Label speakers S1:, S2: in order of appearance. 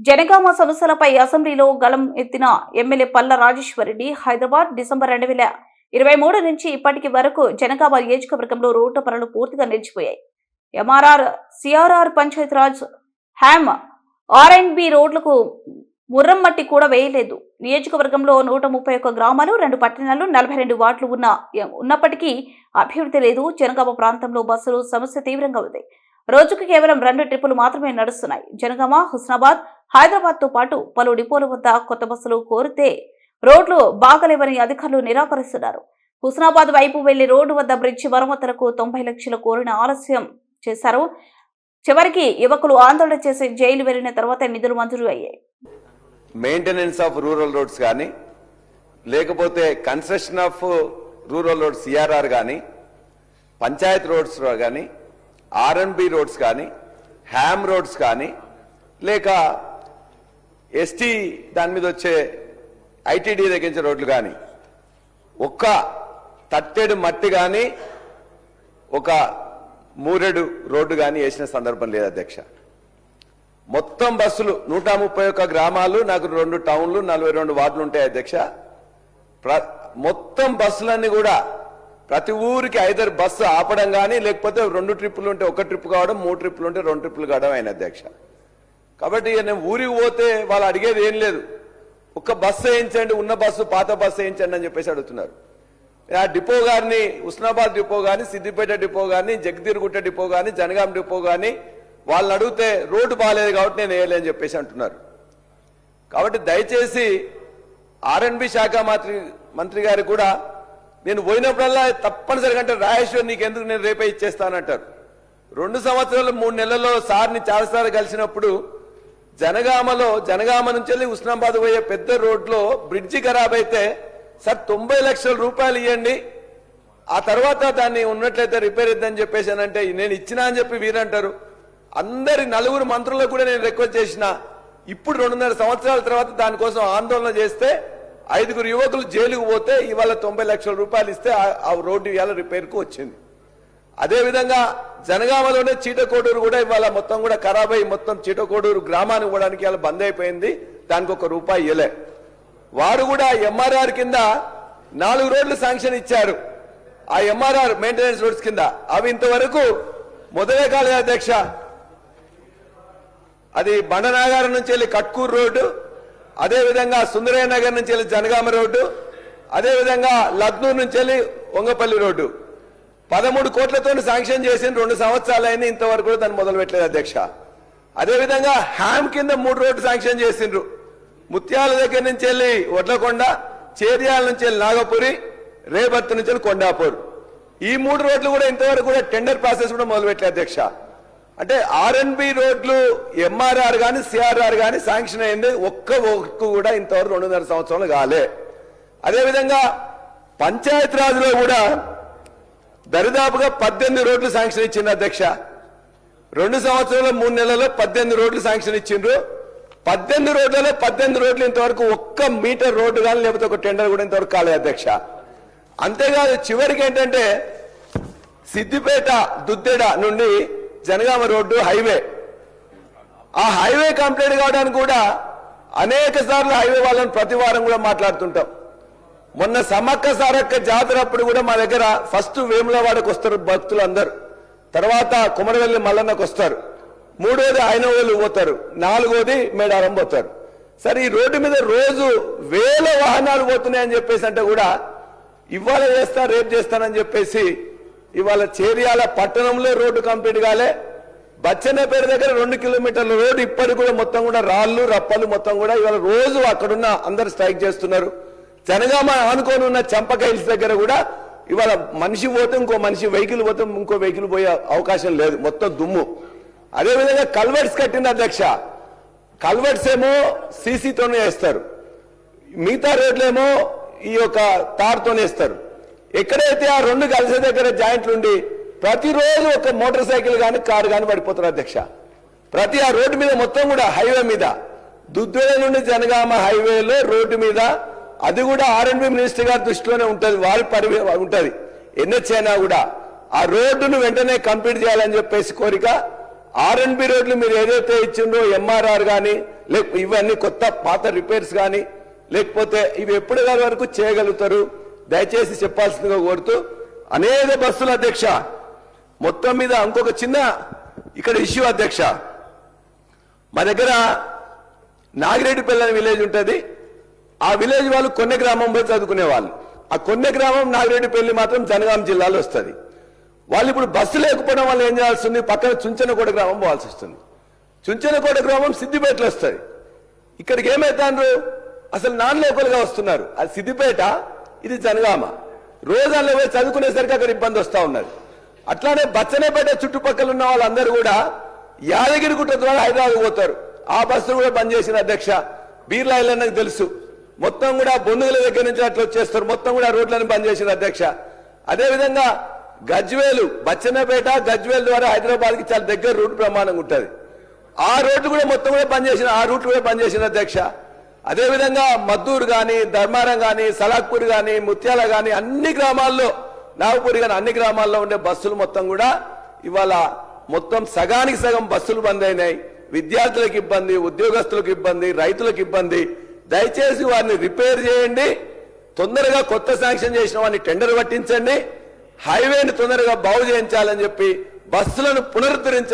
S1: జనగామ సమస్యలపై అసెంబ్లీలో గళం ఎత్తిన ఎమ్మెల్యే పల్ల రాజేశ్వరరెడ్డి హైదరాబాద్ డిసెంబర్ 2023 నుంచి ఇప్పటికి వరకు జనగామ నియోజకవర్గంలో రోడ్డు పనులు పూర్తిగా నిలిచిపోయాయి. ఎంఆర్ఆర్, సిఆర్ఆర్, పంచాయతీరాజ్, హ్యామ్, ఆర్ఎండ్బి రోడ్లకు ముర్రమ్మట్టి కూడా వేయలేదు. నియోజకవర్గంలో 131 గ్రామాలు, 2 పట్టణాలు, 42 వార్డులు ఉన్నప్పటికీ అభివృద్ధి లేదు. జనగామ ప్రాంతంలో బస్సులు సమస్య తీవ్రంగా ఉంది. రోజుకు కేవలం 2 ట్రిప్పులు మాత్రమే నడుస్తున్నాయి. జనగామ, హుస్నాబాద్, హైదరాబాద్ తో పాటు పలు డిపోల వద్ద కొత్త బస్సులు కోరితే రోడ్లు బాగలేవని అధికారులు నిరాకరిస్తున్నారు. హుస్నాబాద్ వైపు వెళ్లి రోడ్డు వద్ద బ్రిడ్జి మరమ్మతులకు 90 లక్షలు కోరిన ఆలస్యం చేశారు. చివరికి యువకులు ఆందోళన చేసి జైలు వెళ్లిన తర్వాత నిధులు మంజూరు అయ్యాయి.
S2: మెయింటెనెన్స్ ఆఫ్ రూరల్ రోడ్స్ కానీ, లేకపోతే construction of rural roads CRR కానీ, పంచాయత్ రోడ్స్ కానీ, ఆర్ఎన్బి రోడ్స్ కానీ, హ్యామ్ రోడ్స్ కానీ, లేక ఎస్టీ దాని మీద వచ్చే ఐటీడీ దగ్గర రోడ్లు కానీ, ఒక్క తట్టెడు మట్టి కానీ, ఒక మూరెడు రోడ్డు కానీ వేసిన సందర్భం లేదు అధ్యక్ష. మొత్తం బస్సులు 131 గ్రామాలు, నాకు 2 టౌన్లు, 42 వార్డులు ఉంటాయి అధ్యక్ష. మొత్తం బస్సులన్నీ కూడా ప్రతి ఊరికి ఐదర్ బస్సు ఆపడం కానీ, లేకపోతే 2 ట్రిప్పులు ఉంటే 1 ట్రిప్ కావడం, 3 ట్రిప్పులు ఉంటే 2 ట్రిప్పులు కావడం అయిన అధ్యక్ష. కాబట్టి నేను ఊరికి పోతే వాళ్ళు అడిగేది ఏం లేదు, ఒక్క బస్సు వేయించండి, ఉన్న బస్సు పాత బస్సు వేయించండి అని చెప్పేసి అడుగుతున్నారు. ఆ డిపో గారిని, హుస్నాబాద్ డిపో కానీ, సిద్దిపేట డిపో కానీ, జగదీర్గుట్ట డిపో కానీ, జనగాం డిపో కానీ వాళ్ళని అడిగితే రోడ్డు బాగాలేదు కాబట్టి నేను వేయలే అని చెప్పేసి అంటున్నారు. కాబట్టి దయచేసి ఆర్ఎన్బి శాఖ మంత్రి గారు కూడా నేను పోయినప్పుడల్లా తప్పనిసరిగా అంటే రాజేశ్వర్ నీకెందుకు నేను రేపే ఇచ్చేస్తానంటారు. 2 సంవత్సరాలు 3 నెలల్లో సార్ని చాలాసార్లు కలిసినప్పుడు జనగామ నుంచి వెళ్ళి హుస్నాబాద్ పోయే పెద్ద రోడ్లో బ్రిడ్జి ఖరాబ్ అయితే సార్ 90 లక్షల రూపాయలు ఇవ్వండి, ఆ తర్వాత దాన్ని ఉన్నట్లయితే రిపేర్ ఇద్దని చెప్పేసానంటే నేను ఇచ్చినా అని చెప్పి వీరంటారు. అందరి 4 మంత్రులకు కూడా నేను రిక్వెస్ట్ చేసిన, ఇప్పుడు 2.5 సంవత్సరాల తర్వాత దానికోసం ఆందోళన చేస్తే 5 యువకులు జైలుకు పోతే ఇవాళ 90 లక్షల రూపాయలు ఇస్తే ఆ రోడ్డు ఇవాళ రిపేర్కు వచ్చింది. అదేవిధంగా జనగామలోనే చీటకోడూరు కూడా ఇవాళ మొత్తం కూడా ఖరాబ్ అయ్యి మొత్తం చీటకోడూరు గ్రామానికి పోవడానికి ఇవాళ బంద్ అయిపోయింది. దానికి 1 రూపాయి ఇవ్వలే. వారు కూడా ఎంఆర్ఆర్ కింద 4 రోడ్లు శాంక్షన్ ఇచ్చారు. ఆ ఎంఆర్ఆర్ మెయింటెనెన్స్ రోడ్స్ కింద అవి ఇంతవరకు మొదలే కాలేదు అధ్యక్ష. అది బండనాగారం నుంచి వెళ్ళి కట్కూరు రోడ్డు, అదేవిధంగా సుందరయ్య నగర్ నుంచి వెళ్ళి జనగామ రోడ్డు, అదేవిధంగా లక్నూరు నుంచి వెళ్ళి వంగపల్లి రోడ్డు 13 కోట్లతో శాంక్షన్ చేసిన 2 సంవత్సరాలు అయింది, ఇంతవరకు కూడా దాన్ని మొదలు పెట్టలేదు అధ్యక్ష. అదేవిధంగా హ్యామ్ కింద 3 రోడ్లు శాంక్షన్ చేసిండ్రు. ముత్యాల దగ్గర నుంచి వెళ్ళి వడ్లకొండ, చేర్యాల నుంచి వెళ్ళి నాగపురి, రేపర్తి నుంచి వెళ్ళి కొండాపూర్, ఈ 3 రోడ్లు కూడా ఇంతవరకు కూడా టెండర్ ప్రాసెస్ కూడా మొదలు పెట్టలేదు అధ్యక్ష. అంటే ఆర్ఎన్బి రోడ్లు ఎంఆర్ఆర్ కానీ, సిఆర్ఆర్ కానీ శాంక్షన్ అయింది, ఒక్క కూడా ఇంతవరకు 2.5 సంవత్సరాలు కాలే. అదేవిధంగా పంచాయత్ రాజ్లో కూడా దరిదాపుగా 18 రోడ్లు శాంక్షన్ ఇచ్చింది అధ్యక్ష. 2 సంవత్సరాలు 3 నెలల్లో 18 రోడ్లు శాంక్షన్ ఇచ్చిండ్రు. 18 రోడ్లలో 18 రోడ్లు ఇంతవరకు 1 మీటర్ రోడ్డు కానీ, లేకపోతే ఒక టెండర్ కూడా ఇంతవరకు కాలేదు అధ్యక్ష. అంతేకాదు చివరికి ఏంటంటే సిద్దిపేట దుద్దెడ నుండి జనగామ రోడ్డు హైవే, ఆ హైవే కంప్లీట్ కావడానికి కూడా అనేక సార్లు హైవే వాళ్ళని ప్రతి వారం కూడా మాట్లాడుతుంటాం. మొన్న సమ్మక్క సారక్క జాతర అప్పుడు కూడా మా దగ్గర ఫస్ట్ వేములవాడకు వస్తారు భక్తులు అందరు, తర్వాత కుమరవెల్లి మల్లన్నకు వస్తారు, 3వది ఐనవేలు పోతారు, 4వది మేడారం పోతారు. సరే ఈ రోడ్డు మీద రోజు వేల వాహనాలు పోతున్నాయని చెప్పేసి అంటే కూడా ఇవాళ చేస్తా రేపు చేస్తానని చెప్పేసి ఇవాళ చేర్యాల పట్టణంలో రోడ్డు కంప్లీట్ కాలే. బచ్చన్నపేట దగ్గర 2 కిలోమీటర్ల రోడ్డు ఇప్పటికి కూడా మొత్తం కూడా రాళ్లు రప్పలు మొత్తం కూడా ఇవాళ రోజు అక్కడున్న అందరు స్ట్రైక్ చేస్తున్నారు. జనగామ ఆనుకొని ఉన్న చంపకైల్స్ దగ్గర కూడా ఇవాళ మనిషి పోతే ఇంకో మనిషి, వెహికల్ పోతే ఇంకో వెహికల్ పోయే అవకాశం లేదు, మొత్తం దుమ్ము. అదేవిధంగా కల్వర్ట్స్ కట్టిన అధ్యక్ష, కల్వర్ట్స్ ఏమో సీసీతోనే వేస్తారు, మిగతా రోడ్లేమో ఈ యొక్క తార్తోనే వేస్తారు. ఎక్కడైతే ఆ 2 కలిసే దగ్గర జాయింట్లు ఉండి ప్రతిరోజు ఒక మోటార్ సైకిల్ కానీ కారు కానీ పడిపోతారు అధ్యక్ష. ప్రతి ఆ రోడ్డు మీద మొత్తం కూడా హైవే మీద దుద్వేల నుండి జనగామ హైవేలో రోడ్డు మీద, అది కూడా ఆర్ఎన్బి మినిస్టర్ గారి దృష్టిలోనే ఉంటుంది, వారి ఉంటుంది. ఎన్హెచ్ అయినా కూడా ఆ రోడ్డును వెంటనే కంప్లీట్ చేయాలని చెప్పేసి కోరిక. ఆర్ఎన్బి రోడ్లు మీరు ఏదైతే ఇచ్చిందో ఎంఆర్ఆర్ కానీ, ఇవన్నీ కొత్త పాత రిపేర్స్ కానీ లేకపోతే ఇవి ఎప్పటి వరకు చేయగలుగుతారు దయచేసి చెప్పాల్సిందిగా కోరుతూ అనేక బస్సుల అధ్యక్ష మొత్తం మీద ఇంకొక చిన్న ఇక్కడ ఇష్యూ అధ్యక్ష మా దగ్గర నాగిరెడ్డిపల్లి అనే విలేజ్ ఉంటుంది ఆ విలేజ్ వాళ్ళు కొన్నె గ్రామం పోయి చదువుకునే వాళ్ళు ఆ కొన్నె గ్రామం నాగిరెడ్డిపల్లి మాత్రం జనగాం జిల్లాలో వస్తుంది వాళ్ళు ఇప్పుడు బస్సు లేకపోవడం వల్ల ఏం చేయాల్సింది పక్కన చుంచనకోట గ్రామం పోవాల్సి వస్తుంది చుంచనకోట గ్రామం సిద్దిపేటలో వస్తుంది ఇక్కడికి ఏమైతాండ్రు అసలు నాన్ లోకల్ గా వస్తున్నారు అది సిద్దిపేట ఇది జనగామ రోజాల్లో పోయి చదువుకునేసరికి అక్కడ ఇబ్బంది వస్తా ఉన్నది అట్లానే బచ్చనేపేట చుట్టుపక్కల ఉన్న వాళ్ళందరూ కూడా యాదగిరిగుట్ట ద్వారా హైదరాబాద్ పోతారు ఆ బస్సులు కూడా బంద్ చేసిన అధ్యక్ష బీర్లా ఇళ్ళకి తెలుసు మొత్తం కూడా బొందుగుల దగ్గర నుంచి అట్లా వచ్చేస్తారు మొత్తం కూడా రోడ్లను బంద్ చేసిన అధ్యక్ష అదేవిధంగా గజ్వేలు బచ్చన్నపేట గజ్వేల్ ద్వారా హైదరాబాద్ కి చాలా దగ్గర రూట్ ప్రమాణంగా ఉంటుంది ఆ రోడ్లు కూడా మొత్తం కూడా బంద్ చేసిన ఆ రూట్లు కూడా బంద్ చేసిన అధ్యక్ష అదేవిధంగా మద్దూరు గాని ధర్మారం గాని సలాక్పూర్ గాని ముత్యాల గాని అన్ని గ్రామాల్లో నాగపూర్ గాని అన్ని గ్రామాల్లో ఉండే బస్సులు మొత్తం కూడా ఇవాళ మొత్తం సగానికి సగం బస్సులు బంద్ అయినాయి విద్యార్థులకు ఇబ్బంది ఉద్యోగస్తులకు ఇబ్బంది రైతులకు ఇబ్బంది దయచేసి వారిని రిపేర్ చేయండి తొందరగా కొత్త శాంక్షన్ చేసిన వారిని టెండర్ పట్టించండి హైవేని తొందరగా బాగు చేయించాలని చెప్పి బస్సులను పునరుద్ధరించాలి